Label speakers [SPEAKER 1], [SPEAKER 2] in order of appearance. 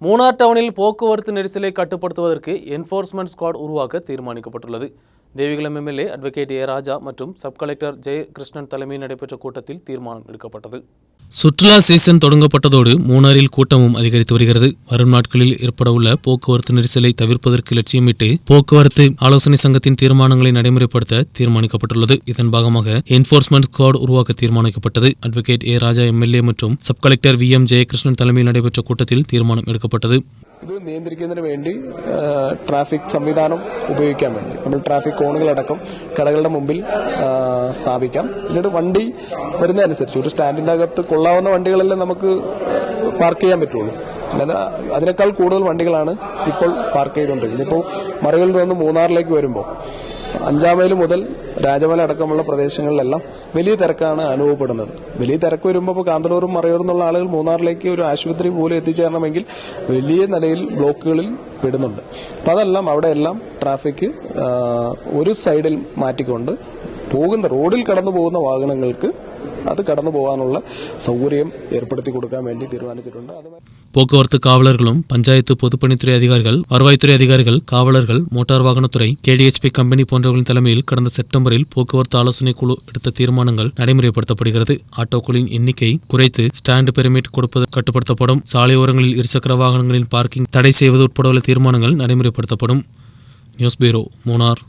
[SPEAKER 1] மூணார் டவுனில் போக்குவரத்து நெரிசலை கட்டுப்படுத்துவதற்கு என்ஃபோர்ஸ்மெண்ட் ஸ்குவாட் உருவாக்க தீர்மானிக்கப்பட்டுள்ளது. தேவிகுளம் எம்எல்ஏ அட்வொகேட் ஏ ராஜா மற்றும் சப் கலெக்டர் ஜெயகிருஷ்ணன் தலைமையில் நடைபெற்ற கூட்டத்தில் தீர்மானம் எடுக்கப்பட்டது. சுற்றுலா சீசன் தொடங்கப்பட்டதோடு மூணாரில் கூட்டமும் அதிகரித்து வருகிறது. வரும் நாட்களில் ஏற்படவுள்ள போக்குவரத்து நெரிசலை தவிர்ப்பதற்கு லட்சியமிட்டு போக்குவரத்து ஆலோசனை சங்கத்தின் தீர்மானங்களை நடைமுறைப்படுத்த தீர்மானிக்கப்பட்டுள்ளது. இதன் பாகமாக என்ஃபோர்ஸ்மெண்ட் ஸ்குவாட் உருவாக்க தீர்மானிக்கப்பட்டது. அட்வொகேட் ஏ ராஜா எம்எல்ஏ மற்றும் sub collector V M Jayakrishnan தலைமையில் நடைபெற்ற കൂട്ടത്തിൽ തീരുമാനം എടുക്കപ്പെട്ടത്.
[SPEAKER 2] ഇത് നിയന്ത്രിക്കുന്നതിന് വേണ്ടി ട്രാഫിക് സംവിധാനം ഉപയോഗിക്കാൻ വേണ്ടി നമ്മൾ ട്രാഫിക് കോണുകളടക്കം കടകളുടെ മുമ്പിൽ സ്ഥാപിക്കാം. പിന്നീട് വണ്ടി വരുന്നതനുസരിച്ച് ഒരു സ്റ്റാൻഡിന്റെ അകത്ത് കൊള്ളാവുന്ന വണ്ടികളെല്ലാം നമുക്ക് പാർക്ക് ചെയ്യാൻ പറ്റുള്ളൂ. അല്ലാതെ അതിനേക്കാൾ കൂടുതൽ വണ്ടികളാണ് ഇപ്പോൾ പാർക്ക് ചെയ്തുകൊണ്ടിരിക്കുന്നത്. ഇപ്പോൾ മറയൂരിൽ നിന്ന് മൂന്നാറിലേക്ക് വരുമ്പോൾ 5 മൈൽ മുതൽ രാജമല അടക്കമുള്ള പ്രദേശങ്ങളിലെല്ലാം വലിയ തിരക്കാണ് അനുഭവപ്പെടുന്നത്. വലിയ തിരക്ക് വരുമ്പോൾ ഇപ്പോൾ കാന്തല്ലൂരും മറയൂരും എന്നുള്ള ആളുകൾ മൂന്നാറിലേക്ക് ഒരു ആശുപത്രി പോലും എത്തിച്ചേരണമെങ്കിൽ വലിയ നിലയിൽ ബ്ലോക്കുകളിൽ പെടുന്നുണ്ട്. അപ്പം അതെല്ലാം അവിടെയെല്ലാം ട്രാഫിക് ഒരു സൈഡിൽ മാറ്റിക്കൊണ്ട് റോഡിൽ കടന്നു പോകുന്ന വാഹനങ്ങൾക്ക് അത് കടന്നു പോകാനുള്ള സൗകര്യം ഏർപ്പെടുത്തി കൊടുക്കാൻ വേണ്ടി തീരുമാനിച്ചിട്ടുണ്ട്.
[SPEAKER 1] போக்குவரத்து காவலர்களும் பஞ்சாயத்து பொதுப்பணித்துறை அதிகாரிகள், வருவாய்த்துறை அதிகாரிகள், காவலர்கள், மோட்டார் வாகனத்துறை, KDHP கம்பெனி போன்றவர்களின் தலைமையில் கடந்த செப்டம்பரில் போக்குவரத்து ஆலோசனை குழு எடுத்த தீர்மானங்கள் நடைமுறைப்படுத்தப்படுகிறது. ஆட்டோக்களின் எண்ணிக்கை குறைத்து ஸ்டாண்ட் பெர்மிட் கொடுப்பது கட்டுப்படுத்தப்படும். சாலையோரங்களில் இருசக்கர வாகனங்களின் பார்க்கிங் தடை செய்வது உட்பட உள்ள தீர்மானங்கள் நடைமுறைப்படுத்தப்படும். News bureau, Munnar.